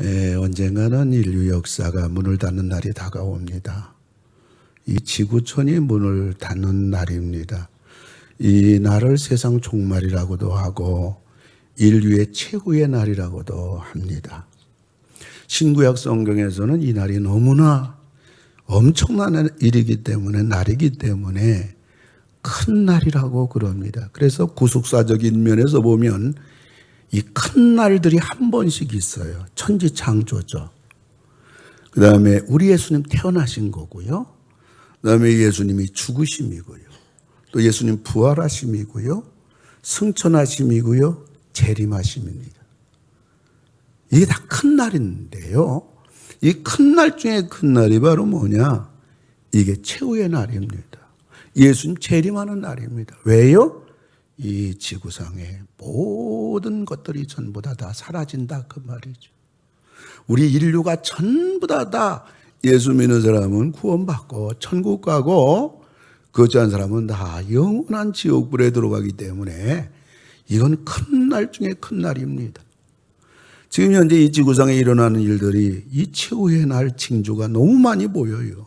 언젠가는 인류 역사가 문을 닫는 날이 다가옵니다. 이 지구촌이 문을 닫는 날입니다. 이 날을 세상 종말이라고도 하고 인류의 최후의 날이라고도 합니다. 신구약 성경에서는 이 날이 너무나 엄청난 날이기 때문에 큰 날이라고 그럽니다. 그래서 구속사적인 면에서 보면 이 큰 날들이 한 번씩 있어요. 천지창조죠. 그 다음에 우리 예수님 태어나신 거고요. 그 다음에 예수님이 죽으심이고요. 또 예수님 부활하심이고요. 승천하심이고요. 재림하심입니다. 이게 다 큰 날인데요. 이 큰 날 중에 큰 날이 바로 뭐냐? 이게 최후의 날입니다. 예수님 재림하는 날입니다. 왜요? 이 지구상의 모든 것들이 전부 다 사라진다 그 말이죠. 우리 인류가 전부 다 예수 믿는 사람은 구원받고 천국 가고 그렇지 않은 사람은 다 영원한 지옥불에 들어가기 때문에 이건 큰 날 중에 큰 날입니다. 지금 현재 이 지구상에 일어나는 일들이 이 최후의 날 징조가 너무 많이 보여요.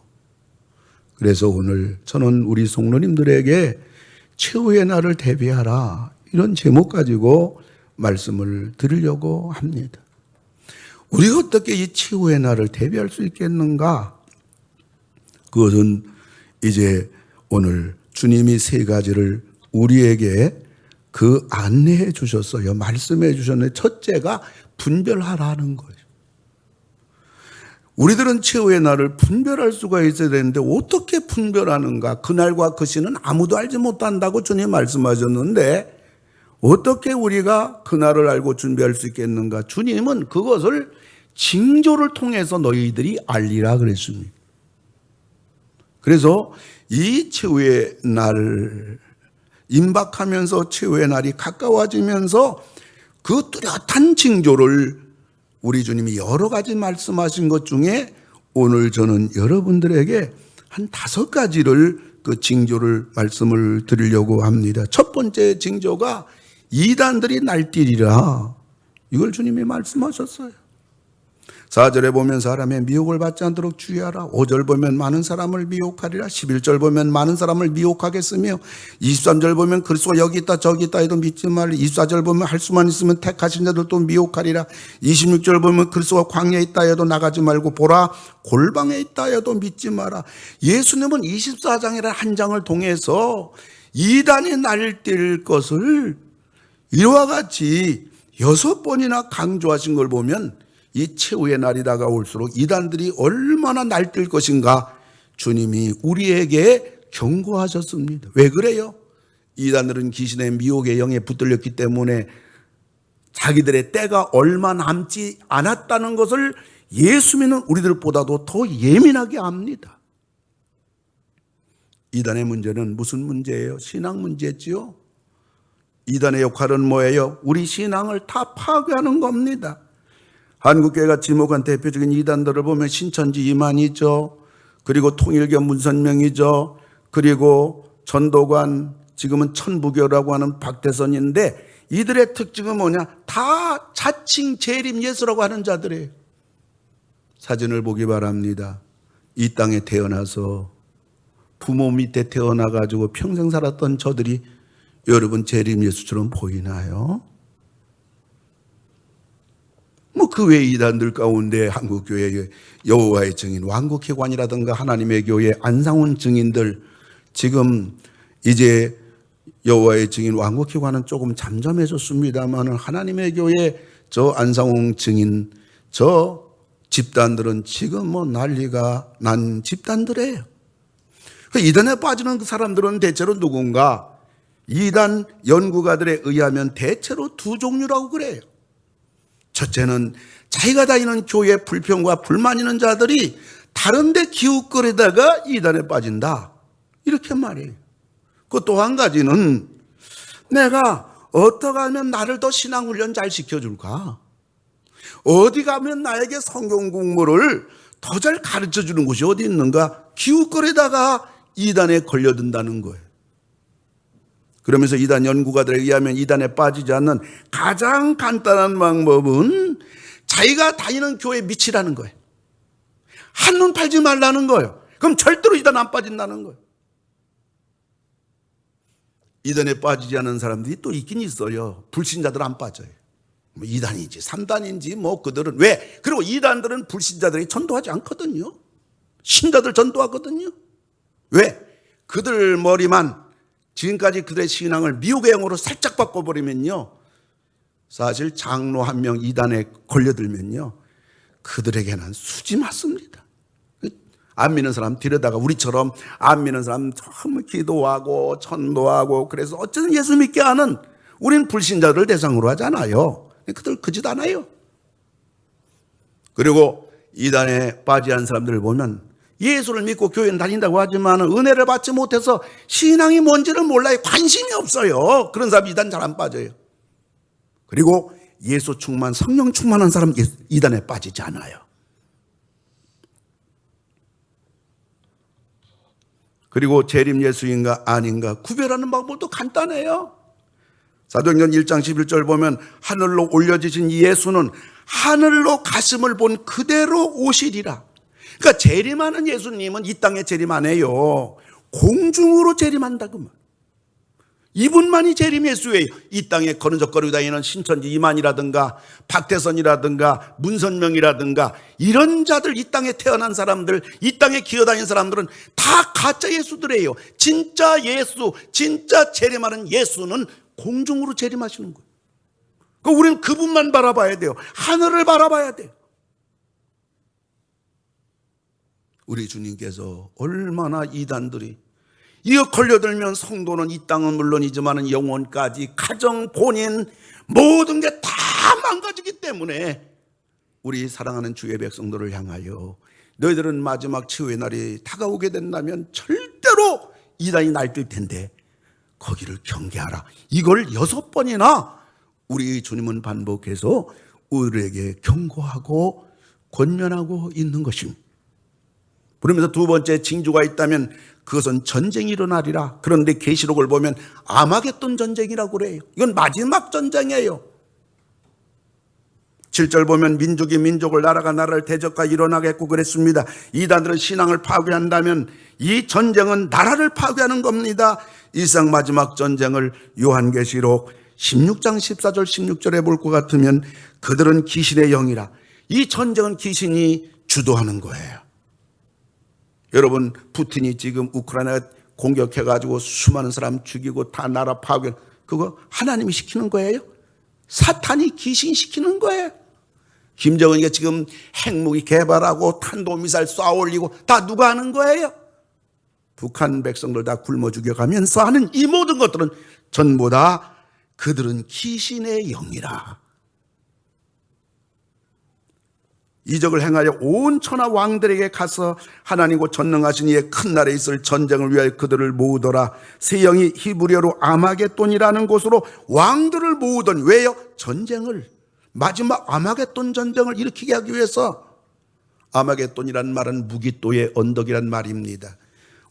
그래서 오늘 저는 우리 성도님들에게 최후의 날을 대비하라 이런 제목 가지고 말씀을 드리려고 합니다. 우리가 어떻게 이 최후의 날을 대비할 수 있겠는가? 그것은 이제 오늘 주님이 세 가지를 우리에게 그 안내해 주셨어요. 말씀해 주셨는데 첫째가 분별하라는 거예요. 우리들은 최후의 날을 분별할 수가 있어야 되는데 어떻게 분별하는가? 그날과 그 시는 아무도 알지 못한다고 주님 말씀하셨는데 어떻게 우리가 그날을 알고 준비할 수 있겠는가? 주님은 그것을 징조를 통해서 너희들이 알리라 그랬습니다. 그래서 이 최후의 날 임박하면서 최후의 날이 가까워지면서 그 뚜렷한 징조를 우리 주님이 여러 가지 말씀하신 것 중에 오늘 저는 여러분들에게 한 5가지를 그 징조를 말씀을 드리려고 합니다. 첫 번째 징조가 이단들이 날뛰리라. 이걸 주님이 말씀하셨어요. 4절에 보면 사람의 미혹을 받지 않도록 주의하라. 5절 보면 많은 사람을 미혹하리라. 11절 보면 많은 사람을 미혹하겠으며 23절 보면 그리스도가 여기 있다 저기 있다 해도 믿지 말라. 24절 보면 할 수만 있으면 택하신 자들도 미혹하리라. 26절 보면 그리스도가 광야에 있다 해도 나가지 말고 보라 골방에 있다 해도 믿지 마라. 예수님은 24장이라는 한 장을 통해서 이단이 날뛸 것을 이와 같이 6번이나 강조하신 걸 보면 이 최후의 날이 다가올수록 이단들이 얼마나 날뛸 것인가 주님이 우리에게 경고하셨습니다. 왜 그래요? 이단들은 귀신의 미혹의 영에 붙들렸기 때문에 자기들의 때가 얼마 남지 않았다는 것을 예수 믿는 우리들보다도 더 예민하게 압니다. 이단의 문제는 무슨 문제예요? 신앙 문제지요. 이단의 역할은 뭐예요? 우리 신앙을 다 파괴하는 겁니다. 한국교회가 지목한 대표적인 이단들을 보면 신천지 이만희죠. 그리고 통일교 문선명이죠. 그리고 전도관 지금은 천부교라고 하는 박대선인데 이들의 특징은 뭐냐? 다 자칭 재림 예수라고 하는 자들이에요. 사진을 보기 바랍니다. 이 땅에 태어나서 부모 밑에 태어나가지고 평생 살았던 저들이 여러분 재림 예수처럼 보이나요? 그 외 이단들 가운데 한국교회의 여호와의 증인, 왕국회관이라든가 하나님의 교회 안상훈 증인들 지금 이제 여호와의 증인 왕국회관은 조금 잠잠해졌습니다만 하나님의 교회 저 안상훈 증인 저 집단들은 지금 난리가 난 집단들이에요. 이단에 빠지는 그 사람들은 대체로 누군가? 이단 연구가들에 의하면 대체로 2종류라고 그래요. 첫째는 자기가 다니는 교회에 불평과 불만 있는 자들이 다른 데 기웃거리다가 이단에 빠진다. 이렇게 말해요. 그 또 한 가지는 내가 어떻게 하면 나를 더 신앙훈련 잘 시켜줄까? 어디 가면 나에게 성경 공부를 더 잘 가르쳐주는 곳이 어디 있는가? 기웃거리다가 이단에 걸려든다는 거예요. 그러면서 이단 연구가들에 의하면 이단에 빠지지 않는 가장 간단한 방법은 자기가 다니는 교회에 미치라는 거예요. 한눈 팔지 말라는 거예요. 그럼 절대로 이단 안 빠진다는 거예요. 이단에 빠지지 않은 사람들이 또 있긴 있어요. 불신자들 안 빠져요. 뭐 2단인지 3단인지 뭐 그들은 왜? 그리고 2단들은 불신자들이 전도하지 않거든요. 신자들 전도하거든요. 왜? 그들 머리만 지금까지 그들의 신앙을 미혹의 영으로 살짝 바꿔버리면요, 사실 장로 한 명 2단에 걸려들면요, 그들에게는 수지 맞습니다. 안 믿는 사람 데려다가 우리처럼 안 믿는 사람 정말 기도하고 전도하고 그래서 어쨌든 예수 믿게 하는, 우리는 불신자들을 대상으로 하잖아요. 그들 그짓 안 해요. 그리고 2단에 빠지한 사람들을 보면 예수를 믿고 교회는 다닌다고 하지만 은혜를 받지 못해서 신앙이 뭔지를 몰라요. 관심이 없어요. 그런 사람 2단 잘 안 빠져요. 그리고 예수 충만, 성령 충만한 사람 2단에 빠지지 않아요. 그리고 재림 예수인가 아닌가 구별하는 방법도 간단해요. 사도행전 1장 11절 보면 하늘로 올려지신 예수는 하늘로 가심을 본 그대로 오시리라. 그러니까 재림하는 예수님은 이 땅에 재림 안 해요. 공중으로 재림한다 그 말. 이분만이 재림 예수예요. 이 땅에 거느적거리고 다니는 신천지 이만이라든가 박태선이라든가 문선명이라든가 이런 자들, 이 땅에 태어난 사람들, 이 땅에 기어다니는 사람들은 다 가짜 예수들이에요. 진짜 예수, 진짜 재림하는 예수는 공중으로 재림하시는 거예요. 그러니까 우리는 그분만 바라봐야 돼요. 하늘을 바라봐야 돼요. 우리 주님께서 얼마나 이단들이 이어 걸려들면 성도는 이 땅은 물론이지만 영혼까지, 가정, 본인 모든 게 다 망가지기 때문에 우리 사랑하는 주의 백성들을 향하여 너희들은 마지막 치유의 날이 다가오게 된다면 절대로 이단이 날뛸 텐데 거기를 경계하라. 이걸 6번이나 우리 주님은 반복해서 우리에게 경고하고 권면하고 있는 것입니다. 그러면서 두 번째 징조가 있다면 그것은 전쟁이 일어나리라. 그런데 계시록을 보면 아마겟돈 전쟁이라고 그래요. 이건 마지막 전쟁이에요. 7절 보면 민족이 민족을, 나라가 나라를 대적과 일어나겠고 그랬습니다. 이단들은 신앙을 파괴한다면 이 전쟁은 나라를 파괴하는 겁니다. 일상 마지막 전쟁을 요한계시록 16장 14절 16절에 볼 것 같으면 그들은 귀신의 영이라. 이 전쟁은 귀신이 주도하는 거예요. 여러분, 푸틴이 지금 우크라이나 공격해가지고 수많은 사람 죽이고 다 나라 파괴, 그거 하나님이 시키는 거예요? 사탄이 귀신 시키는 거예요. 김정은이가 지금 핵무기 개발하고 탄도미사일 쏴 올리고 다 누가 하는 거예요? 북한 백성들 다 굶어 죽여가면서 하는 이 모든 것들은 전부 다 그들은 귀신의 영이라. 이적을 행하여 온 천하 왕들에게 가서 하나님과 전능하신 이의 큰 날에 있을 전쟁을 위하여 그들을 모으더라. 세 영이 히브리어로 아마겟돈이라는 곳으로 왕들을 모으더니, 왜요? 전쟁을, 마지막 아마겟돈 전쟁을 일으키게 하기 위해서. 아마겟돈이란 말은 무기또의 언덕이란 말입니다.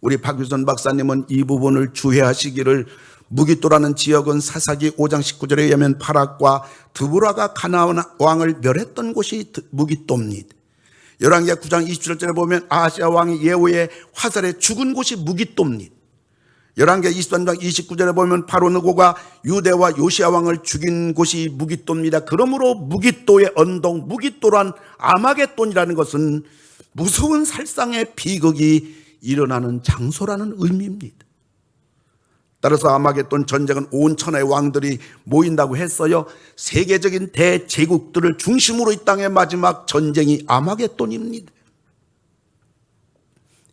우리 박유선 박사님은 이 부분을 주의하시기를, 무기또라는 지역은 사사기 5장 19절에 의하면 바락과 드보라가 가나안 왕을 멸했던 곳이 무기또입니다. 열왕기하 9장 27절에 보면 아하시아 왕이 예후의 화살에 죽은 곳이 무기또입니다. 열왕기하 23장 29절에 보면 바로 느고가 유대와 요시아 왕을 죽인 곳이 무기또입니다. 그러므로 무기또의 언덕, 무기또란 아마겟돈이라는 것은 무서운 살상의 비극이 일어나는 장소라는 의미입니다. 따라서 아마겟돈 전쟁은 온 천하의 왕들이 모인다고 했어요. 세계적인 대제국들을 중심으로 이 땅의 마지막 전쟁이 아마겟돈입니다.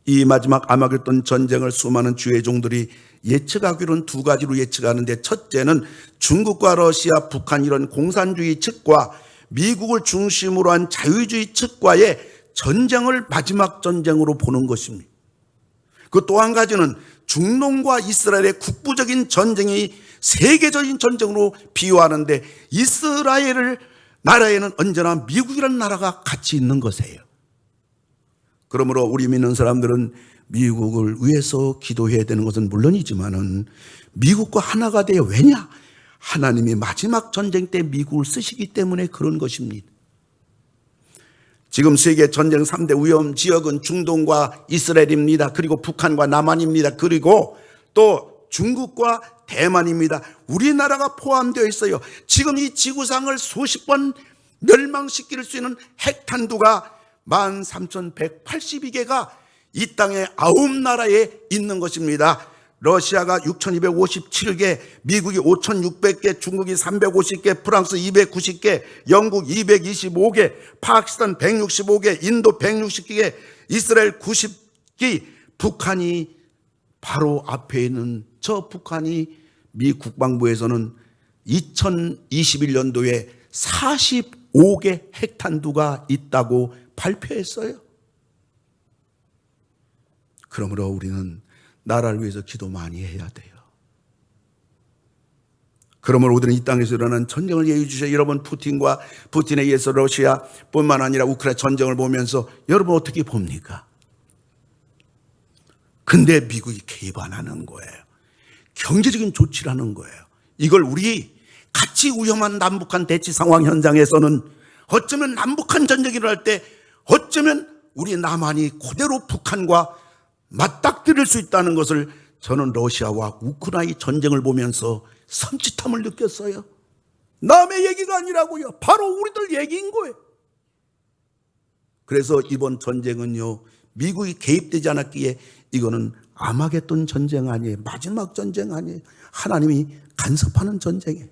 이 마지막 아마겟돈 전쟁을 수많은 주의 종들이 예측하기로는 두 가지로 예측하는데, 첫째는 중국과 러시아, 북한 이런 공산주의 측과 미국을 중심으로 한 자유주의 측과의 전쟁을 마지막 전쟁으로 보는 것입니다. 그 또 한 가지는 중동과 이스라엘의 국부적인 전쟁이 세계적인 전쟁으로 비유하는데, 이스라엘 나라에는 언제나 미국이라는 나라가 같이 있는 것이에요. 그러므로 우리 믿는 사람들은 미국을 위해서 기도해야 되는 것은 물론이지만은 미국과 하나가 돼요. 왜냐? 하나님이 마지막 전쟁 때 미국을 쓰시기 때문에 그런 것입니다. 지금 세계 전쟁 3대 위험 지역은 중동과 이스라엘입니다. 그리고 북한과 남한입니다. 그리고 또 중국과 대만입니다. 우리나라가 포함되어 있어요. 지금 이 지구상을 수십 번 멸망시킬 수 있는 핵탄두가 13,182개가 이 땅에 9나라에 있는 것입니다. 러시아가 6,257개, 미국이 5,600개, 중국이 350개, 프랑스 290개, 영국 225개, 파키스탄 165개, 인도 160개, 이스라엘 90개, 북한이 바로 앞에 있는 저 북한이 미 국방부에서는 2021년도에 45개 핵탄두가 있다고 발표했어요. 그러므로 우리는 나라를 위해서 기도 많이 해야 돼요. 그러므로 우리는 이 땅에서 일어난 전쟁을 예의해 주셔야. 여러분, 푸틴에 의해서 러시아뿐만 아니라 우크라이나 전쟁을 보면서 여러분 어떻게 봅니까? 근데 미국이 개입 안 하는 거예요. 경제적인 조치를 하는 거예요. 이걸 우리 같이 위험한 남북한 대치 상황 현장에서는 어쩌면 남북한 전쟁이 일어날 때 어쩌면 우리 남한이 그대로 북한과 맞닥뜨릴 수 있다는 것을 저는 러시아와 우크라이나 전쟁을 보면서 섬찟함을 느꼈어요. 남의 얘기가 아니라고요. 바로 우리들 얘기인 거예요. 그래서 이번 전쟁은요, 미국이 개입되지 않았기에 이거는 아마겟돈 전쟁 아니에요. 마지막 전쟁 아니에요. 하나님이 간섭하는 전쟁이에요.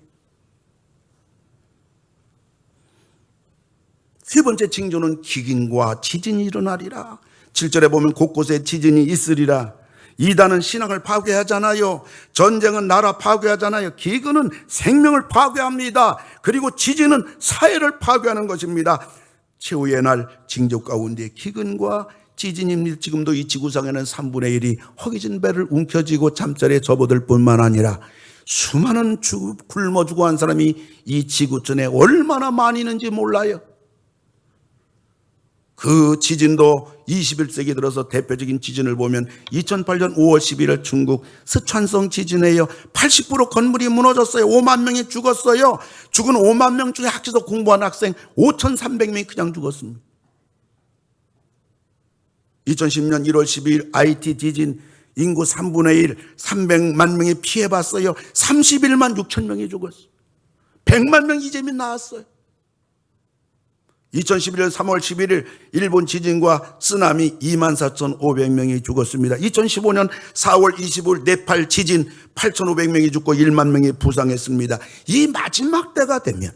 세 번째 징조는 기근과 지진이 일어나리라. 7절에 보면 곳곳에 지진이 있으리라. 이단은 신앙을 파괴하잖아요. 전쟁은 나라 파괴하잖아요. 기근은 생명을 파괴합니다. 그리고 지진은 사회를 파괴하는 것입니다. 최후의 날 징조 가운데 기근과 지진입니다. 지금도 이 지구상에는 3분의 1이 허기진 배를 움켜쥐고 잠자리에 접어들 뿐만 아니라 수많은 굶어 죽어 한 사람이 이 지구촌에 얼마나 많이 있는지 몰라요. 그 지진도 21세기 들어서 대표적인 지진을 보면 2008년 5월 11일 중국 스촨성 지진이에요. 80% 건물이 무너졌어요. 5만 명이 죽었어요. 죽은 5만 명 중에 학교에서 공부한 학생 5,300명이 그냥 죽었습니다. 2010년 1월 12일 IT 지진 인구 3분의 1, 300만 명이 피해봤어요. 31만 6천 명이 죽었어요. 100만 명 이재민 나왔어요. 2011년 3월 11일 일본 지진과 쓰나미 24,500명이 죽었습니다. 2015년 4월 25일 네팔 지진 8,500명이 죽고 1만 명이 부상했습니다. 이 마지막 때가 되면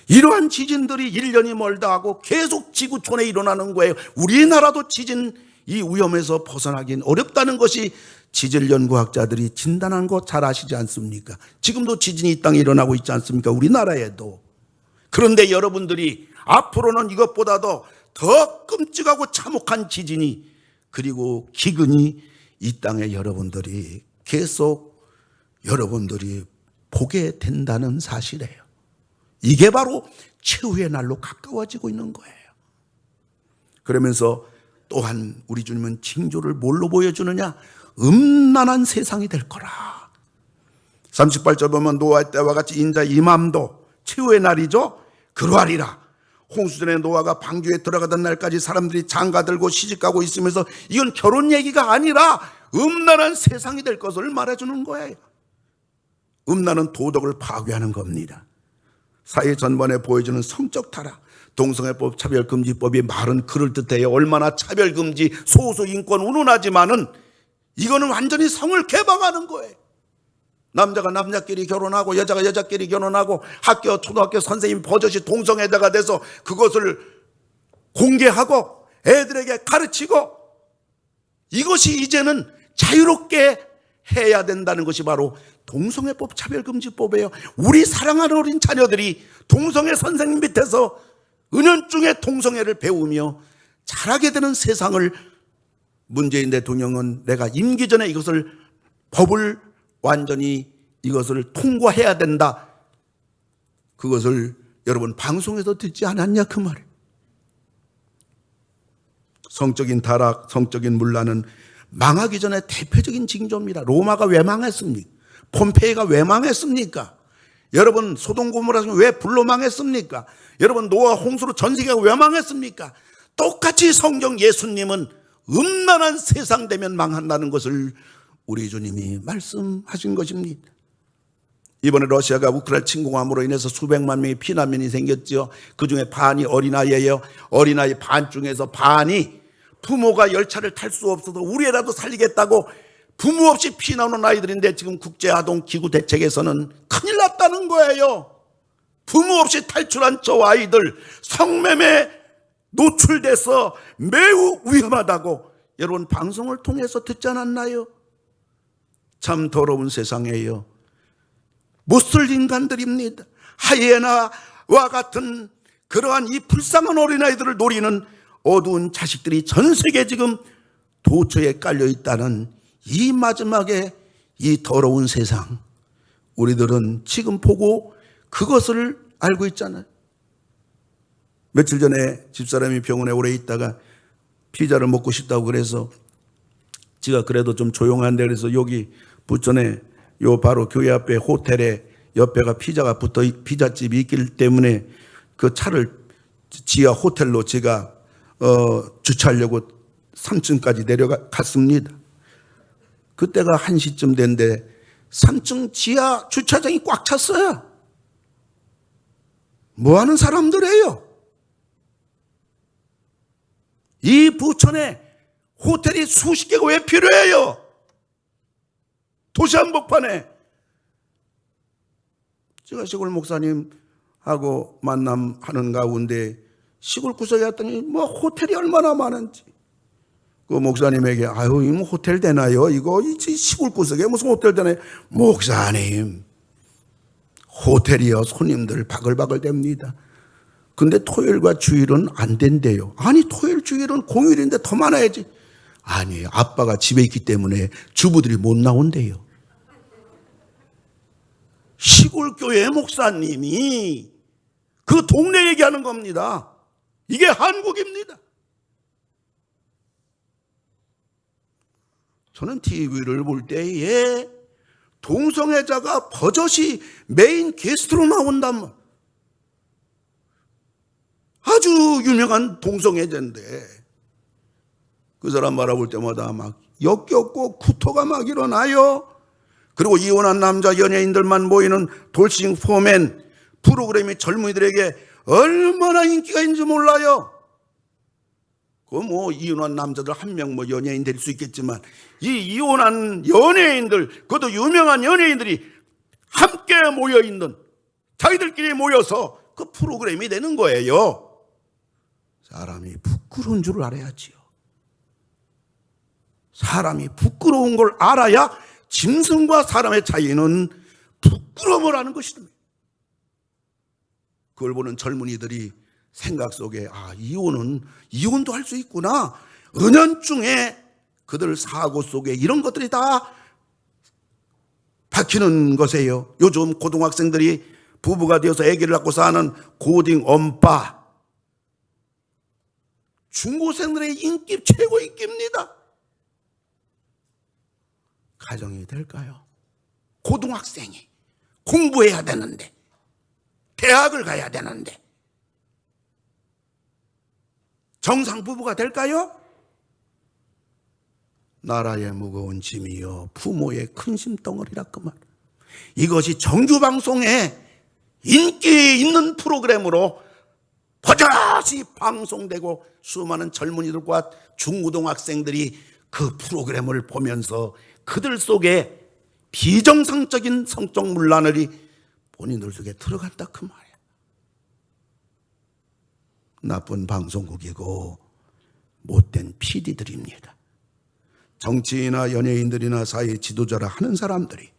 이러한 지진들이 1년이 멀다 하고 계속 지구촌에 일어나는 거예요. 우리나라도 지진 이 위험에서 벗어나긴 어렵다는 것이 지질 연구학자들이 진단한 거 잘 아시지 않습니까? 지금도 지진이 이 땅에 일어나고 있지 않습니까? 우리나라에도. 그런데 여러분들이 앞으로는 이것보다도 더 끔찍하고 참혹한 지진이 그리고 기근이 이 땅에 여러분들이 계속 여러분들이 보게 된다는 사실이에요. 이게 바로 최후의 날로 가까워지고 있는 거예요. 그러면서 또한 우리 주님은 징조를 뭘로 보여주느냐? 음란한 세상이 될 거라. 38절 보면 노아의 때와 같이 인자 이맘도 최후의 날이죠. 그러하리라. 홍수전에 노아가 방주에 들어가던 날까지 사람들이 장가들고 시집가고 있으면서 이건 결혼 얘기가 아니라 음란한 세상이 될 것을 말해주는 거예요. 음란은 도덕을 파괴하는 겁니다. 사회 전반에 보여주는 성적 타락, 동성애법, 차별금지법이 말은 그럴듯해요. 얼마나 차별금지, 소수인권 운운하지만은 이거는 완전히 성을 개방하는 거예요. 남자가 남자끼리 결혼하고 여자가 여자끼리 결혼하고 학교 초등학교 선생님 버젓이 동성애자가 돼서 그것을 공개하고 애들에게 가르치고 이것이 이제는 자유롭게 해야 된다는 것이 바로 동성애법 차별금지법이에요. 우리 사랑하는 어린 자녀들이 동성애 선생님 밑에서 은연중에 동성애를 배우며 자라게 되는 세상을 문재인 대통령은 내가 임기 전에 이것을 법을 완전히 이것을 통과해야 된다. 그것을 여러분 방송에서 듣지 않았냐 그 말이에요. 성적인 타락, 성적인 문란은 망하기 전에 대표적인 징조입니다. 로마가 왜 망했습니까? 폼페이가 왜 망했습니까? 여러분 소돔 고모라 왜 불로 망했습니까? 여러분 노아 홍수로 전 세계가 왜 망했습니까? 똑같이 성경 예수님은 음란한 세상 되면 망한다는 것을 우리 주님이 말씀하신 것입니다. 이번에 러시아가 우크라이나 침공함으로 인해서 수백만 명의 피난민이 생겼죠. 그중에 반이 어린아이예요. 어린아이 반 중에서 반이 부모가 열차를 탈 수 없어서 우리 애라도 살리겠다고 부모 없이 피나오는 아이들인데 지금 국제아동기구 대책에서는 큰일 났다는 거예요. 부모 없이 탈출한 저 아이들 성매매에 노출돼서 매우 위험하다고 여러분 방송을 통해서 듣지 않았나요? 참 더러운 세상이에요. 못쓸 인간들입니다. 하이에나와 같은 그러한 이 불쌍한 어린아이들을 노리는 어두운 자식들이 전 세계에 지금 도처에 깔려 있다는 이 마지막에 이 더러운 세상, 우리들은 지금 보고 그것을 알고 있잖아요. 며칠 전에 집사람이 병원에 오래 있다가 피자를 먹고 싶다고 그래서 제가 그래도 좀 조용한데 그래서 여기 부천에 요 바로 교회 앞에 호텔에 옆에가 피자가 붙어 피자집이 있기 때문에 그 차를 지하 호텔로 제가 주차하려고 3층까지 내려갔습니다. 그때가 1시쯤 됐는데 3층 지하 주차장이 꽉 찼어요. 뭐 하는 사람들이에요? 이 부천에 호텔이 수십 개가 왜 필요해요? 도시 한복판에. 제가 시골 목사님하고 만남하는 가운데 시골 구석에 왔더니 뭐 호텔이 얼마나 많은지. 그 목사님에게 아유, 이 호텔 되나요? 이거 시골 구석에 무슨 호텔 되나요? 목사님, 호텔이요 손님들 바글바글 됩니다. 근데 토요일과 주일은 안 된대요. 아니 토요일 주일은 공휴일인데 더 많아야지. 아니에요. 아빠가 집에 있기 때문에 주부들이 못 나온대요. 시골 교회 목사님이 그 동네 얘기하는 겁니다. 이게 한국입니다. 저는 TV를 볼 때에 동성애자가 버젓이 메인 게스트로 나온단 말. 아주 유명한 동성애자인데 그 사람 바라볼 때마다 막 역겹고 구토가 막 일어나요. 그리고 이혼한 남자 연예인들만 모이는 돌싱 포맨 프로그램이 젊은이들에게 얼마나 인기가 있는지 몰라요. 그 뭐 이혼한 남자들 한 명 뭐 연예인 될 수 있겠지만 이 이혼한 연예인들, 그것도 유명한 연예인들이 함께 모여 있는 자기들끼리 모여서 그 프로그램이 되는 거예요. 사람이 부끄러운 줄 알아야지요. 사람이 부끄러운 걸 알아야 짐승과 사람의 차이는 부끄러움을 아는 것입니다. 그걸 보는 젊은이들이 생각 속에 이혼도 할 수 있구나. 은연중에 그들 사고 속에 이런 것들이 다 박히는 것이에요. 요즘 고등학생들이 부부가 되어서 아기를 낳고 사는 고딩 엄빠, 중고생들의 인기 최고 인기입니다. 가정이 될까요? 고등학생이 공부해야 되는데, 대학을 가야 되는데 정상 부부가 될까요? 나라의 무거운 짐이요 부모의 큰 심덩어리라 그 말. 이것이 정규방송에 인기 있는 프로그램으로 버젓이 방송되고 수많은 젊은이들과 중고등학생들이 그 프로그램을 보면서 그들 속에 비정상적인 성적 문란이 본인들 속에 들어간다 그 말이야. 나쁜 방송국이고 못된 PD들입니다. 정치인이나 연예인들이나 사회 지도자라 하는 사람들이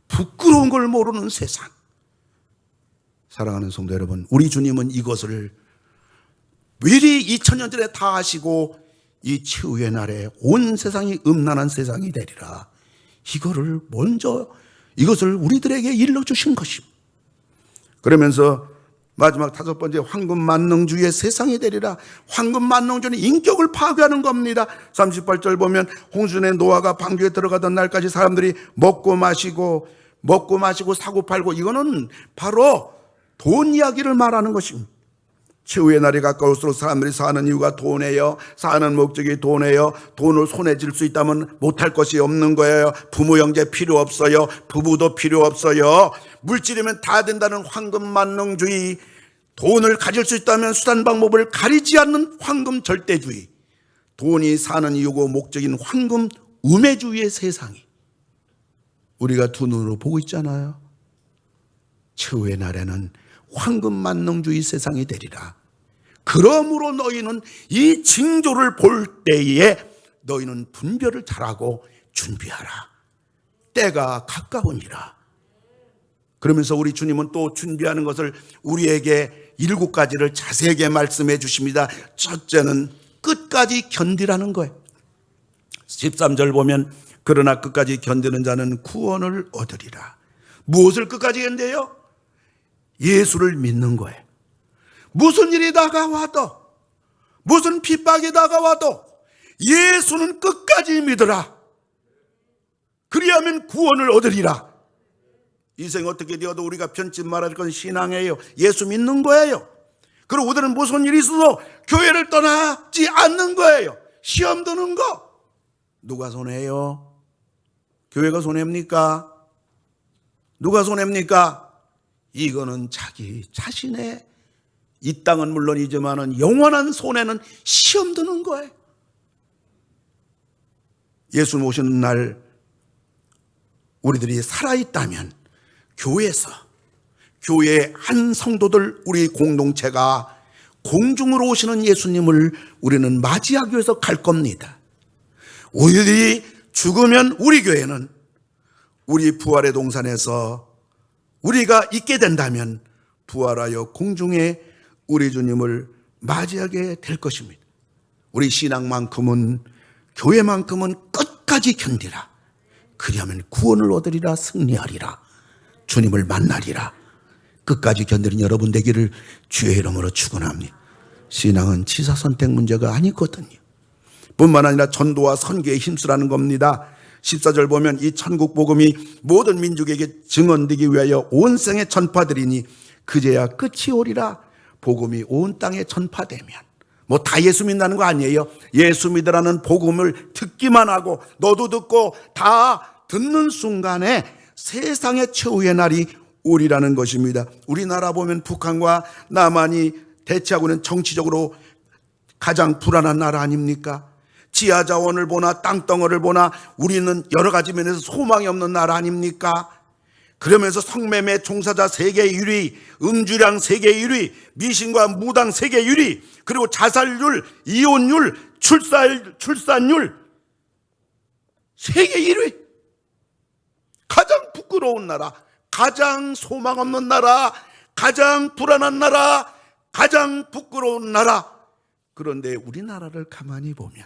부끄러운 걸 모르는 세상. 사랑하는 성도 여러분, 우리 주님은 이것을 미리 2000년 전에 다 하시고 이 치유의 날에 온 세상이 음란한 세상이 되리라. 이것을 우리들에게 일러주신 것입니다. 그러면서 마지막 5번째, 황금만능주의 세상이 되리라. 황금만능주는 인격을 파괴하는 겁니다. 38절 보면 홍수의 노아가 방주에 들어가던 날까지 사람들이 먹고 마시고 먹고 마시고 사고 팔고, 이거는 바로 돈 이야기를 말하는 것입니다. 최후의 날이 가까울수록 사람들이 사는 이유가 돈이에요. 사는 목적이 돈이에요. 돈을 손에 쥘 수 있다면 못할 것이 없는 거예요. 부모 형제 필요 없어요. 부부도 필요 없어요. 물질이면 다 된다는 황금만능주의, 돈을 가질 수 있다면 수단 방법을 가리지 않는 황금 절대주의, 돈이 사는 이유고 목적인 황금 우매주의의 세상이 우리가 두 눈으로 보고 있잖아요. 최후의 날에는 황금만능주의 세상이 되리라. 그러므로 너희는 이 징조를 볼 때에 너희는 분별을 잘하고 준비하라. 때가 가까우니라. 그러면서 우리 주님은 또 준비하는 것을 우리에게 7가지를 자세하게 말씀해 주십니다. 첫째는 끝까지 견디라는 거예요. 13절 보면 그러나 끝까지 견디는 자는 구원을 얻으리라. 무엇을 끝까지 견뎌요? 예수를 믿는 거예요. 무슨 일이 다가와도, 무슨 핍박이 다가와도 예수는 끝까지 믿으라. 그리하면 구원을 얻으리라. 인생 어떻게 되어도 우리가 편집 말할 건 신앙이에요. 예수 믿는 거예요. 그리고 우리는 무슨 일이 있어도 교회를 떠나지 않는 거예요. 시험 드는 거 누가 손해요? 교회가 손해입니까? 누가 손해입니까? 이거는 자기 자신의, 이 땅은 물론이지만 영원한 손해는 시험 드는 거예요. 예수 모시는 날 우리들이 살아있다면 교회에서, 교회의 한 성도들, 우리 공동체가 공중으로 오시는 예수님을 우리는 맞이하기 위해서 갈 겁니다. 우리들이 죽으면 우리 교회는 우리 부활의 동산에서 우리가 있게 된다면 부활하여 공중에 우리 주님을 맞이하게 될 것입니다. 우리 신앙만큼은, 교회만큼은 끝까지 견디라. 그리하면 구원을 얻으리라. 승리하리라. 주님을 만나리라. 끝까지 견디는 여러분 되기를 주의 이름으로 축원합니다. 신앙은 취사선택 문제가 아니거든요. 뿐만 아니라 전도와 선교에 힘쓰라는 겁니다. 14절 보면 이 천국 복음이 모든 민족에게 증언되기 위하여 온 생에 전파되리니 그제야 끝이 오리라. 복음이 온 땅에 전파되면, 뭐 다 예수 믿는다는 거 아니에요. 예수 믿으라는 복음을 듣기만 하고 너도 듣고 다 듣는 순간에 세상의 최후의 날이 오리라는 것입니다. 우리나라 보면 북한과 남한이 대치하고 있는 정치적으로 가장 불안한 나라 아닙니까? 지하 자원을 보나 땅덩어리를 보나 우리는 여러 가지 면에서 소망이 없는 나라 아닙니까? 그러면서 성매매 종사자 세계 1위, 음주량 세계 1위, 미신과 무당 세계 1위, 그리고 자살률, 이혼율, 출산율 세계 1위. 가장 부끄러운 나라, 가장 소망 없는 나라, 가장 불안한 나라, 가장 부끄러운 나라. 그런데 우리나라를 가만히 보면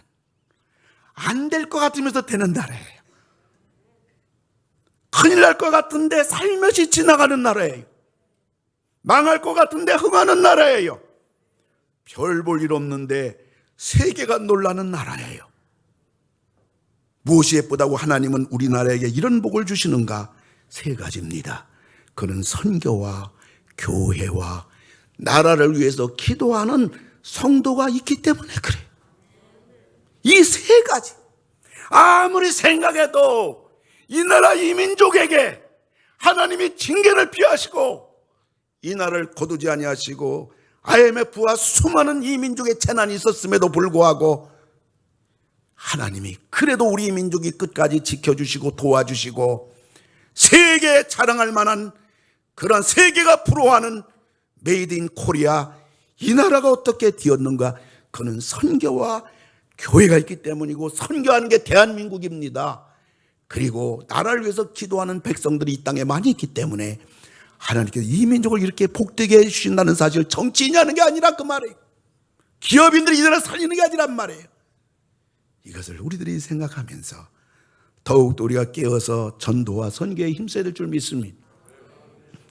안 될 것 같으면서 되는 나라예요. 큰일 날 것 같은데 살며시 지나가는 나라예요. 망할 것 같은데 흥하는 나라예요. 별 볼 일 없는데 세계가 놀라는 나라예요. 무엇이 예쁘다고 하나님은 우리나라에게 이런 복을 주시는가? 3가지입니다. 그는 선교와 교회와 나라를 위해서 기도하는 성도가 있기 때문에 그래요. 이 3가지 아무리 생각해도 이 나라 이민족에게 하나님이 징계를 피하시고 이 나라를 거두지 아니하시고 IMF와 수많은 이민족의 재난이 있었음에도 불구하고 하나님이 그래도 우리 민족이 끝까지 지켜주시고 도와주시고 세계에 자랑할 만한 그런 세계가 부러워하는 메이드 인 코리아, 이 나라가 어떻게 되었는가? 그는 선교와 교회가 있기 때문이고 선교하는 게 대한민국입니다. 그리고 나라를 위해서 기도하는 백성들이 이 땅에 많이 있기 때문에 하나님께서 이 민족을 이렇게 복되게 해주신다는 사실을 정치인이 하는 게 아니라 그 말이에요. 기업인들이 이 나라를 살리는 게 아니란 말이에요. 이것을 우리들이 생각하면서 더욱더 우리가 깨어서 전도와 선교에 힘써야 될 줄 믿습니다.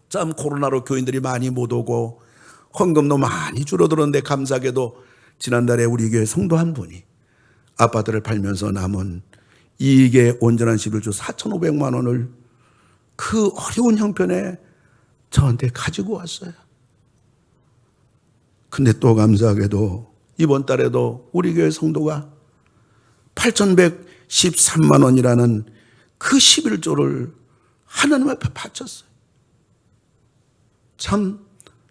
참 코로나로 교인들이 많이 못 오고 헌금도 많이 줄어들었는데 감사하게도 지난달에 우리 교회 성도 한 분이 아파트를 팔면서 남은 이익의 온전한 11조 4,500만 원을 그 어려운 형편에 저한테 가지고 왔어요. 근데 또 감사하게도 이번 달에도 우리 교회 성도가 8,113만 원이라는 그 11조를 하나님 앞에 바쳤어요. 참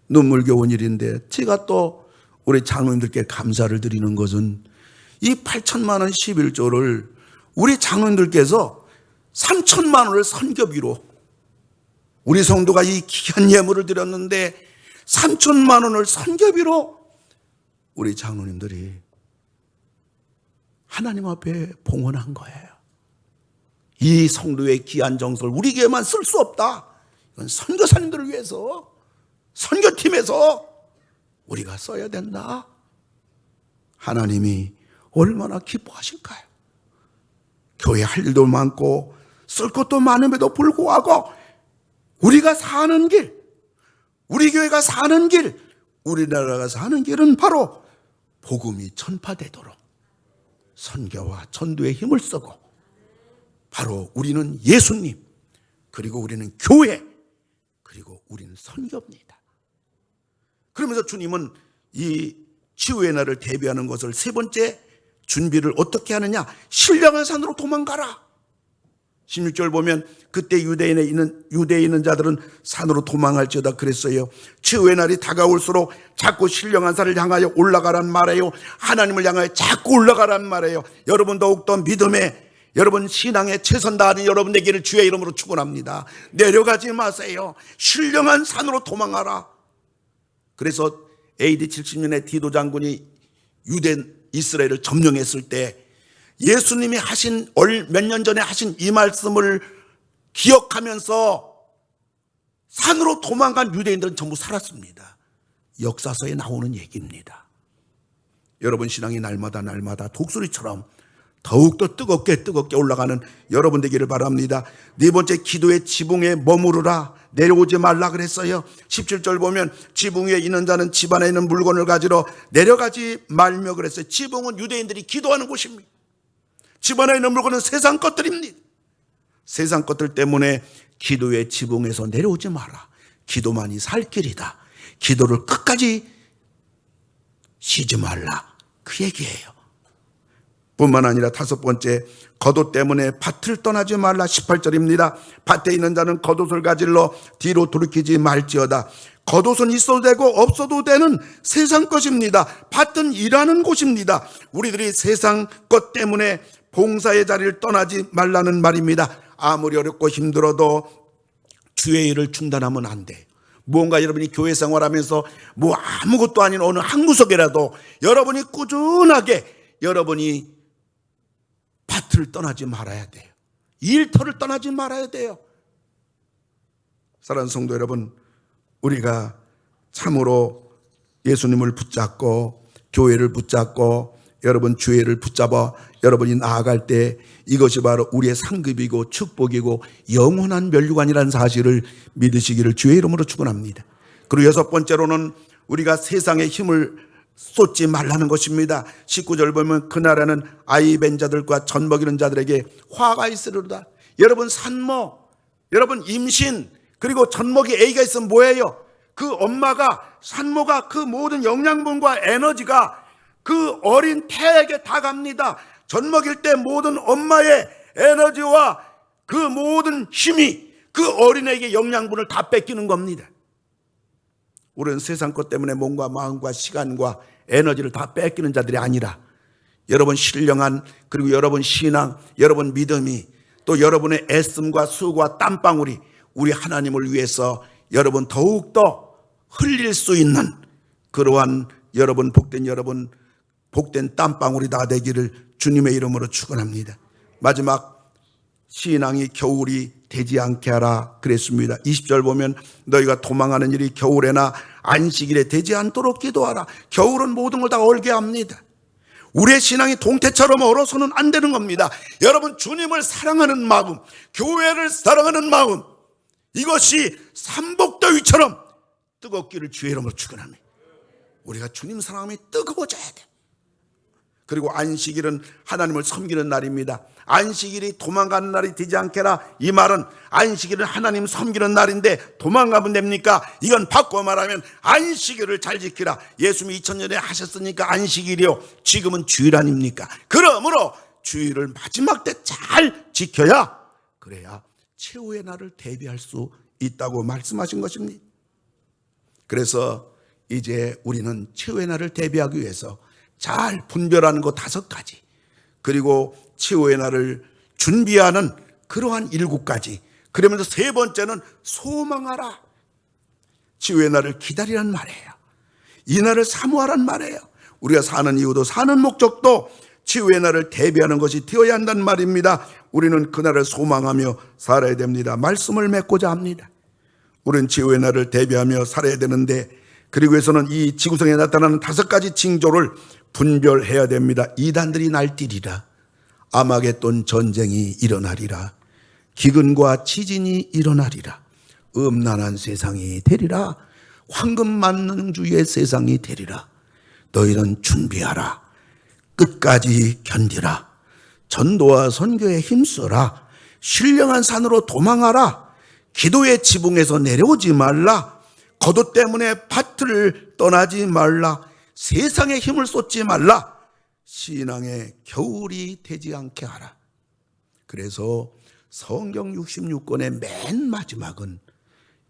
눈물겨운 일인데, 제가 또 우리 장로님들께 감사를 드리는 것은 이 8천만 원 11조를 우리 장로님들께서 3천만 원을 선교비로, 우리 성도가 이 귀한 예물을 드렸는데 3천만 원을 선교비로 우리 장로님들이 하나님 앞에 봉헌한 거예요. 이 성도의 귀한 정성을 우리 교회만 쓸 수 없다. 이건 선교사님들을 위해서, 선교팀에서 우리가 써야 된다. 하나님이 얼마나 기뻐하실까요? 교회 할 일도 많고 쓸 것도 많음에도 불구하고 우리가 사는 길, 우리 교회가 사는 길, 우리나라가 사는 길은 바로 복음이 전파되도록 선교와 전도에 힘을 쓰고, 바로 우리는 예수님, 그리고 우리는 교회, 그리고 우리는 선교입니다. 그러면서 주님은 이 치유의 날을 대비하는 것을 세 번째 준비를 어떻게 하느냐? 신령한 산으로 도망가라. 16절 보면 그때 유대인에 있는 자들은 산으로 도망할지어다 그랬어요. 치유의 날이 다가올수록 자꾸 신령한 산을 향하여 올라가란 말이에요. 하나님을 향하여 자꾸 올라가란 말이에요. 여러분 더욱더 믿음에, 여러분 신앙에 최선 다하는 여러분 되기를 주의 이름으로 축원합니다. 내려가지 마세요. 신령한 산으로 도망하라. 그래서 AD 70년에 디도 장군이 유대 이스라엘을 점령했을 때 예수님이 하신 몇 년 전에 하신 이 말씀을 기억하면서 산으로 도망간 유대인들은 전부 살았습니다. 역사서에 나오는 얘기입니다. 여러분 신앙이 날마다 독수리처럼 더욱더 뜨겁게 올라가는 여러분 되기를 바랍니다. 네 번째, 기도의 지붕에 머무르라. 내려오지 말라 그랬어요. 17절 보면 지붕 위에 있는 자는 집 안에 있는 물건을 가지러 내려가지 말며 그랬어요. 지붕은 유대인들이 기도하는 곳입니다. 집 안에 있는 물건은 세상 것들입니다. 세상 것들 때문에 기도의 지붕에서 내려오지 마라. 기도만이 살 길이다. 기도를 끝까지 쉬지 말라. 그 얘기예요. 뿐만 아니라 다섯 번째, 겉옷 때문에 밭을 떠나지 말라. 18절입니다. 밭에 있는 자는 겉옷을 가질러 뒤로 돌이키지 말지어다. 겉옷은 있어도 되고 없어도 되는 세상 것입니다. 밭은 일하는 곳입니다. 우리들이 세상 것 때문에 봉사의 자리를 떠나지 말라는 말입니다. 아무리 어렵고 힘들어도 주의 일을 중단하면 안 돼요. 무언가 여러분이 교회 생활하면서 아무것도 아닌 어느 한 구석이라도 여러분이 꾸준하게 여러분이 밭을 떠나지 말아야 돼요. 일터를 떠나지 말아야 돼요. 사랑하는 성도 여러분, 우리가 참으로 예수님을 붙잡고 교회를 붙잡고 여러분 주회를 붙잡아 여러분이 나아갈 때 이것이 바로 우리의 상급이고 축복이고 영원한 면류관이라는 사실을 믿으시기를 주의 이름으로 축원합니다. 그리고 여섯 번째로는 우리가 세상의 힘을 쏟지 말라는 것입니다. 19절 보면 그 나라는 아이 벤 자들과 젖 먹이는 자들에게 화가 있으리로다. 여러분 산모, 여러분 임신, 그리고 젖 먹이 아기가 있으면 뭐예요? 그 엄마가, 산모가 그 모든 영양분과 에너지가 그 어린 태에게 다 갑니다. 젖 먹일 때 모든 엄마의 에너지와 그 모든 힘이 그 어린애에게 영양분을 다 뺏기는 겁니다. 우리는 세상 것 때문에 몸과 마음과 시간과 에너지를 다 뺏기는 자들이 아니라 여러분 신령한, 그리고 여러분 신앙, 여러분 믿음이, 또 여러분의 애씀과 수고와 땀방울이 우리 하나님을 위해서 여러분 더욱더 흘릴 수 있는 그러한 여러분 복된 땀방울이 다 되기를 주님의 이름으로 축원합니다. 마지막, 신앙이 겨울이 되지 않게 하라 그랬습니다. 20절 보면 너희가 도망하는 일이 겨울에나 안식일에 되지 않도록 기도하라. 겨울은 모든 걸 다 얼게 합니다. 우리의 신앙이 동태처럼 얼어서는 안 되는 겁니다. 여러분 주님을 사랑하는 마음, 교회를 사랑하는 마음, 이것이 삼복더위처럼 뜨겁기를 주의 이름으로 축원합니다. 우리가 주님 사랑함이 뜨거워져야 돼. 그리고 안식일은 하나님을 섬기는 날입니다. 안식일이 도망가는 날이 되지 않게라. 이 말은 안식일은 하나님 섬기는 날인데 도망가면 됩니까? 이건 바꿔 말하면 안식일을 잘 지키라. 예수님이 2000년에 하셨으니까 안식일이요, 지금은 주일 아닙니까? 그러므로 주일을 마지막 때 잘 지켜야, 그래야 최후의 날을 대비할 수 있다고 말씀하신 것입니다. 그래서 이제 우리는 최후의 날을 대비하기 위해서 잘 분별하는 것 5가지, 그리고 최후의 날을 준비하는 그러한 7가지, 그러면서 3번째는 소망하라. 최후의 날을 기다리란 말이에요. 이 날을 사모하란 말이에요. 우리가 사는 이유도 사는 목적도 최후의 날을 대비하는 것이 되어야 한다는 말입니다. 우리는 그날을 소망하며 살아야 됩니다. 말씀을 맺고자 합니다. 우리는 최후의 날을 대비하며 살아야 되는데, 그리고 해서는 이 지구상에 나타나는 5가지 징조를 분별해야 됩니다. 이단들이 날뛰리라. 아마겟돈 전쟁이 일어나리라. 기근과 지진이 일어나리라. 음란한 세상이 되리라. 황금만능주의 세상이 되리라. 너희는 준비하라. 끝까지 견디라. 전도와 선교에 힘써라. 신령한 산으로 도망하라. 기도의 지붕에서 내려오지 말라. 겉옷 때문에 밭을 떠나지 말라. 세상에 힘을 쏟지 말라. 신앙의 겨울이 되지 않게 하라. 그래서 성경 66권의 맨 마지막은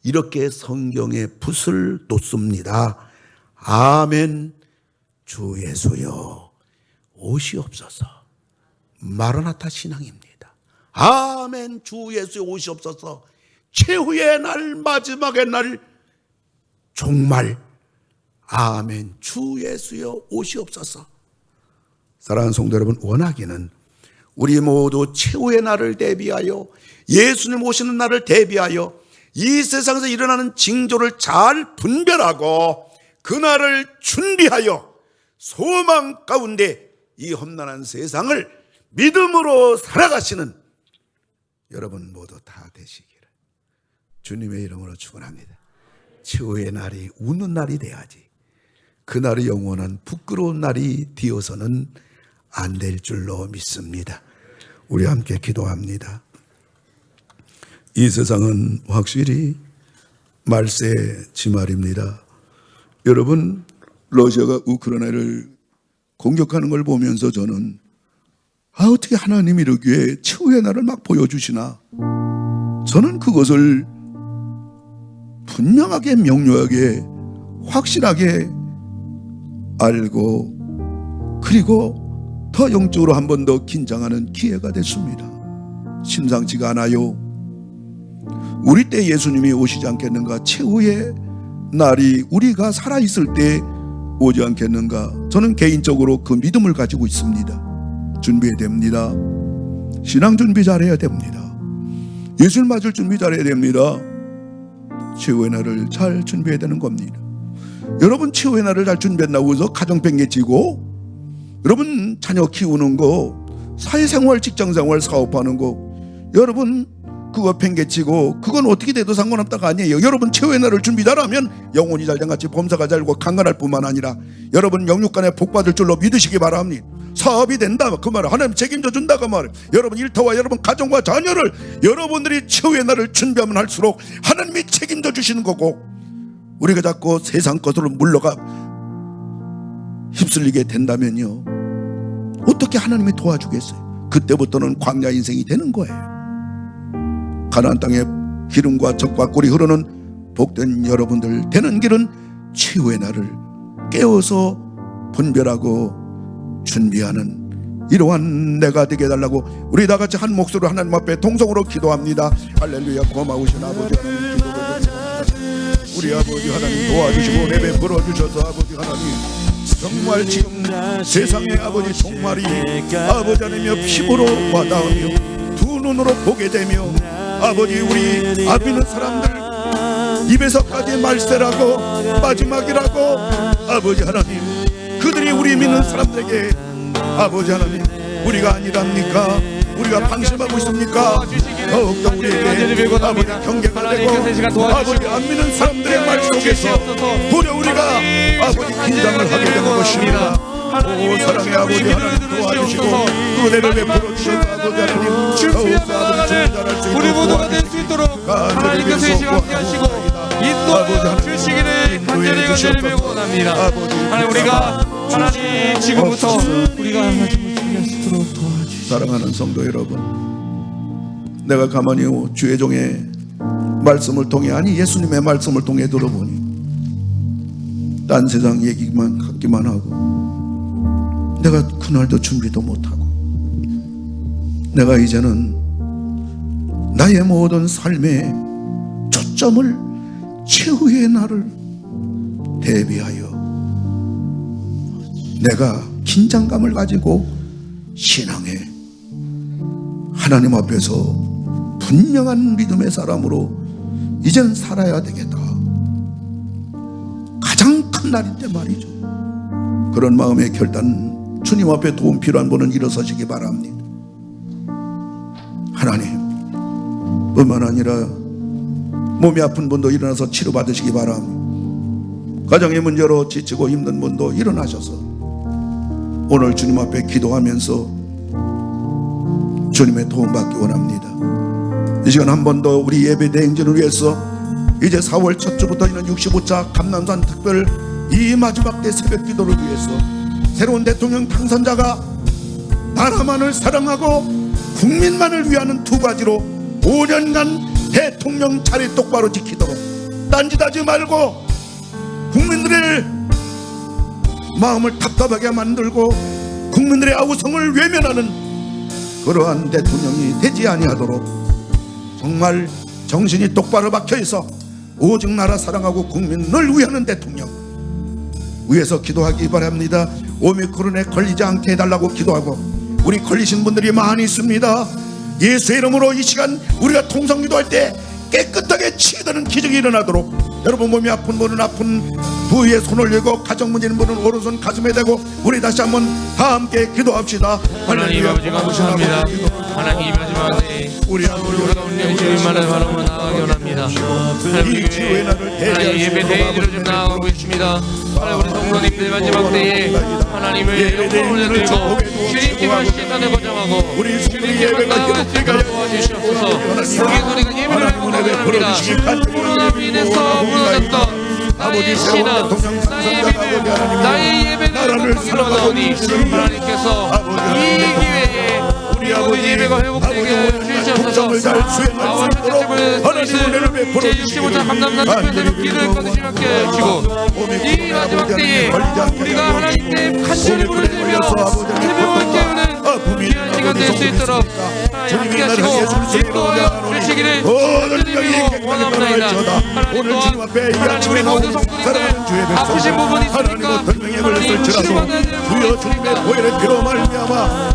이렇게 성경에 붓을 놓습니다. 아멘. 주 예수여 오시옵소서. 마라나타 신앙입니다. 아멘. 주 예수여 오시옵소서. 최후의 날, 마지막의 날, 종말. 아멘. 주 예수여 오시옵소서. 사랑하는 성도 여러분, 원하기는 우리 모두 최후의 날을 대비하여, 예수님 오시는 날을 대비하여 이 세상에서 일어나는 징조를 잘 분별하고 그날을 준비하여 소망 가운데 이 험난한 세상을 믿음으로 살아가시는 여러분 모두 다 되시기를 주님의 이름으로 축원합니다. 최후의 날이 웃는 날이 돼야지, 그날이 영원한 부끄러운 날이 되어서는 안 될 줄로 믿습니다. 우리 함께 기도합니다. 이 세상은 확실히 말세지말입니다. 여러분, 러시아가 우크라이나를 공격하는 걸 보면서 저는 어떻게 하나님이 이러기에 최후의 날을 막 보여주시나, 저는 그것을 분명하게 명료하게 확실하게 알고, 그리고 더 영적으로 한 번 더 긴장하는 기회가 됐습니다. 심상치가 않아요. 우리 때 예수님이 오시지 않겠는가? 최후의 날이 우리가 살아있을 때 오지 않겠는가? 저는 개인적으로 그 믿음을 가지고 있습니다. 준비해야 됩니다. 신앙 준비 잘해야 됩니다. 예수를 맞을 준비 잘해야 됩니다. 최후의 날을 잘 준비해야 되는 겁니다. 여러분, 최후의 날을 잘 준비한다고 해서 가정 팽개치고, 여러분 자녀 키우는 거, 사회생활, 직장생활, 사업하는 거, 여러분 그거 팽개치고 그건 어떻게 돼도 상관없다가 아니에요. 여러분 최후의 날을 준비 잘하면 영혼이 잘장같이 범사가 잘고 강건할 뿐만 아니라 여러분 영육간에 복받을 줄로 믿으시기 바랍니다. 사업이 된다 그 말은 하나님 책임져 준다 그 말은, 여러분 일터와 여러분 가정과 자녀를 여러분들이 최후의 날을 준비하면 할수록 하나님이 책임져 주시는 거고, 우리가 자꾸 세상 것으로 물러가 휩쓸리게 된다면요, 어떻게 하나님이 도와주겠어요? 그때부터는 광야 인생이 되는 거예요. 가나안 땅에 기름과 젖과 꿀이 흐르는 복된 여러분들 되는 길은 최후의 날을 깨워서 분별하고 준비하는 이러한 내가 되게 해달라고 우리 다 같이 한 목소리로 하나님 앞에 동성으로 기도합니다. 할렐루야. 고마우신 아버지 하나님, 기도를 드립니다. 우리 아버지 하나님 도와주시고 은혜 베풀어 주셔서 아버지 하나님, 정말 지금 세상의 아버지 종말이 아버지 하나님의 피부로 와닿으며 두 눈으로 보게 되며, 아버지 우리 안 믿는 사람들 입에서까지 말세라고 마지막이라고 아버지 하나님, 그들이 우리 믿는 사람들에게 아버지 하나님 우리가 아니랍니까? 우리가 방심하고 있습니까? 더욱더 우리에게 아버지 경계가 되고 아버지 안 믿는 사람들의 말 속에서 도리어 우리가 아버지 긴장을 하게 되는 것입니다. 하나님의 사랑의 아버지 하나님 도와주시고 은혜를 베풀어 주셔서 아버지 하나님 주님의 나라를 우리 모두가 될 수 있도록 하나님께서 이 시간 함께 하시고 인도하여 주시기를 간절히 간절히 원합니다. 하나님 우리가 하나님 지금부터 우리가 하나님을 준비할 수 있도록 도와주시옵소서. 사랑하는 성도 여러분, 내가 가만히 주의 종의 말씀을 통해, 아니 예수님의 말씀을 통해 들어보니 딴 세상 얘기만 같기만 하고, 내가 그날도 준비도 못하고, 내가 이제는 나의 모든 삶의 초점을 최후의 날을 대비하여 내가 긴장감을 가지고 신앙에 하나님 앞에서 분명한 믿음의 사람으로 이젠 살아야 되겠다. 가장 큰 날인데 말이죠. 그런 마음의 결단, 주님 앞에 도움 필요한 분은 일어서시기 바랍니다. 하나님, 뿐만 아니라 몸이 아픈 분도 일어나서 치료받으시기 바랍니다. 가정의 문제로 지치고 힘든 분도 일어나셔서 오늘 주님 앞에 기도하면서 주님의 도움받기 원합니다. 이 시간 한 번 더 우리 예배 대행진을 위해서 이제 4월 첫 주부터 있는 65차 감남산 특별 이 마지막 때 새벽 기도를 위해서 새로운 대통령 당선자가 나라만을 사랑하고 국민만을 위하는 두 가지로 5년간 대통령 자리 똑바로 지키도록 딴짓하지 말고 국민들의 마음을 답답하게 만들고 국민들의 아우성을 외면하는 그러한 대통령이 되지 아니하도록 정말 정신이 똑바로 박혀있어 오직 나라 사랑하고 국민을 위하는 대통령 위해서 기도하기 바랍니다. 오미크론에 걸리지 않게 해달라고 기도하고, 우리 걸리신 분들이 많이 있습니다. 예수의 이름으로 이 시간 우리가 통성 기도할 때 깨끗하게 치유되는 기적이 일어나도록, 여러분 몸이 아픈 분은 아픈 부위에 손을 들고, 가정 문제 있는 분은 오른손 가슴에 대고 우리 다시 한번 다 함께 기도합시다. 하나님 아버지 감사합니다. 하나님 마지막 때 우리 아버지가 운명 주님만을 바라보며 나아가기 원합니다. 하나님 예배 대회로 좀 나아가고 있습니다. 하나님 우리 성도님들 마지막 때에 하나님을 영광을 들고 주님께만 시간을 거정하고 주님께만 나아갈 수 있도록 도와주시옵소서. 우리 소리가 예배를 하고 나갑니다. 코로나로 인해서 무너졌던 나의 신앙, 나의 믿음, 나의 예배를 회복하기로 나오니 하나님께서 이 기회에 우리 모든 예배가 회복되게 주시옵소서. 나와 첫째집을 제65차 감남산 특별대로 기도를 받으시게 하시고, 이 마지막 때에 우리가 하나님께 간절히 부르짖으며 새벽을 깨우는 귀한 시간 될 수 있도록 함께 하시고 인도하여 주시기를 간절히 원합니다. 하나님 또한 하나님의 모든 성도님들 아프신 부분이 있습니까? 하나님 치료받아야 되는 부분이 있습니까? 보혈의 피로 말미암아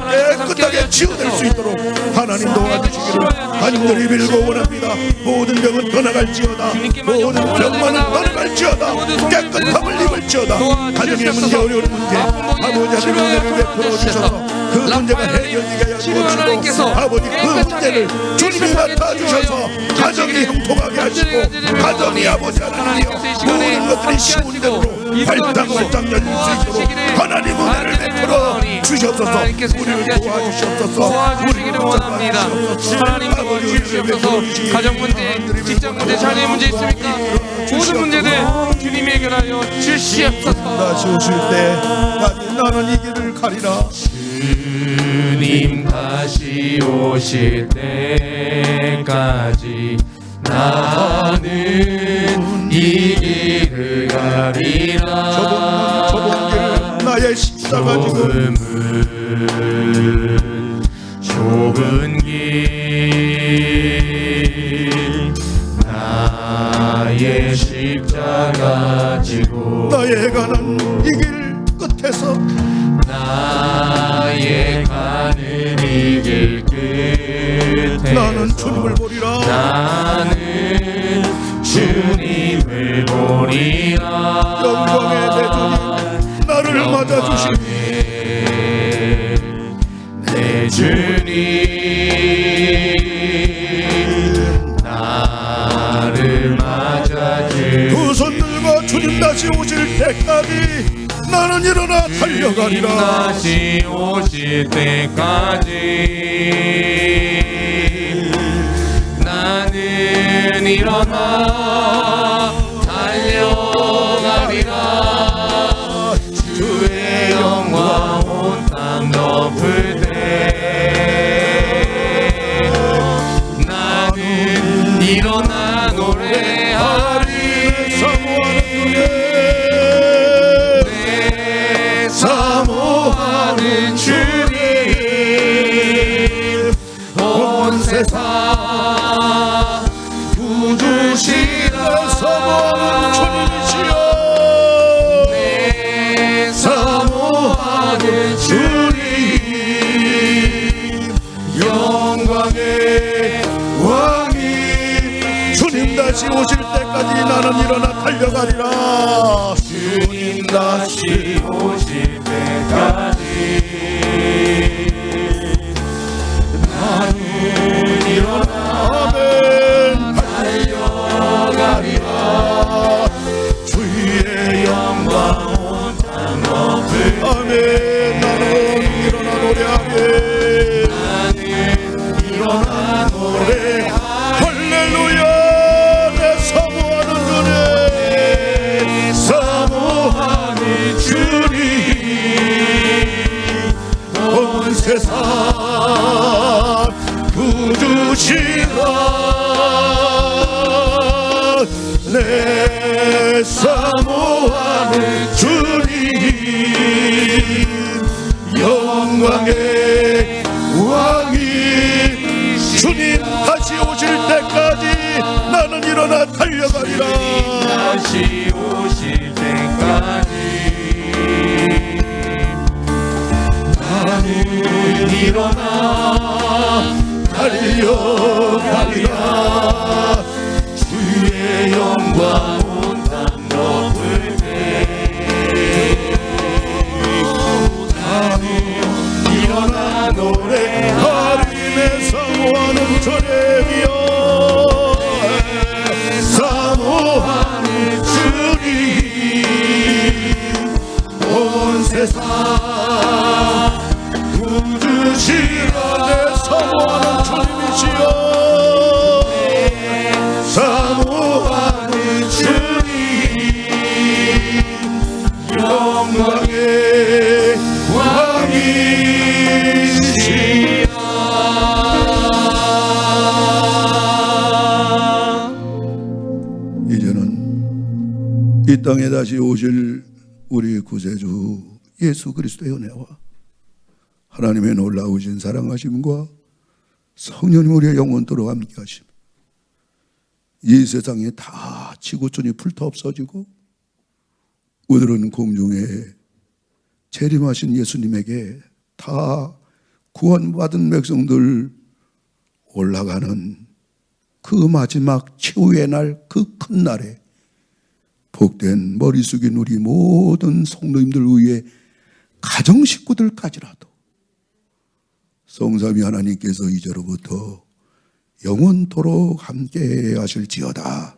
깨끗하게 치유될 수 있도록 하나님 도와주시기를 간절히 빌고 원합니다. 모든 병은 떠나갈지어다, 모든 병만은 떠나갈지어다, 깨끗함을 입을지어다. 가정의 문제, 어려운 문제 아버지 하나님 은혜를 베풀어 주셔서 그 문제가 해결되게 하시고, 아버지 그 문제를 주님이 맡아주셔서 가정이 형통하게 하시고, 가정이 아버지 하나님이여 모든 것들이 쉬운 대로 발짝발짝 열릴 수 있도록 하나님 은혜를 베풀어 주시옵소서. 우리를 도와주시옵소서. 도와주시기를 원합니다. 하나님 도와주시옵소서. 가정 문제, 직장 문제, 자녀 문제 있습니까? 모든 문제들 주님이 해결하여 주시옵소서. 다시 오실 때까지 나는 이 길을 가리라. 주님 다시 오실 때까지 나는 이 길을 가리라. 좁은 길 나의 십자가 지고 좁은 길 나의 십자가 지고 나의 가는 이 길 끝에서 나의 가는 이 길 끝에서 나는 주님을 보리라. 나는 주님을 보리라. 영광의 대주님 나를 맞아주시니 내 주님 나를 맞아주시니 두 손 들고 주님 다시 오실 때까지 나는 일어나 달려가리라. 다시 오실 때까지 나는 일어나 달려가리라. 주의 영광 온 땅 덮을 때 나는 일어나 노래하리. 내 사모하는 주님 온 세상 구주시라. 사모하는 주님이시여. 내 사모하는 주님 영광의 왕이 주님 다시 오실 때까지 나는 일어나 달려가리라. 주님 다시 오실 때까지 나는 일어나 아멘. 달려가리라. 주의 영광 온 땅 덮을 아멘. 나는 일어나 노래하게. 나는 일어나 노래하리. 할렐루야. 내 사모하는 주님, 사모하는 주님 온 세상 구주시라. 내 사모하는 주님 영광의 왕이 주님 다시 오실 때까지 나는 일어나 달려가리라. 다시 오실 때까지 나는 일어나 달려가리라. 주의 영광 온 땅 덮을 때 나는 일어나 노래하리. 내 사모하는 주님이여. 사모하는 주님 온 세상 구주시라. 내 사모하는 주님이시여. 사모하는 주님 영광의 이제는 이 땅에 다시 오실 우리 구세주 예수 그리스도의 은혜와 하나님의 놀라우신 사랑하심과 성령님 우리의 영원토록 함께 하심, 이 세상에 다 지구촌이 불타 없어지고 오늘은 공중에 재림하신 예수님에게 다 구원받은 백성들 올라가는 그 마지막 최후의 날, 그 큰 날에 복된 머리 숙인 우리 모든 성도님들 위해 가정 식구들까지라도 성삼위 하나님께서 이제로부터 영원토록 함께 하실지어다.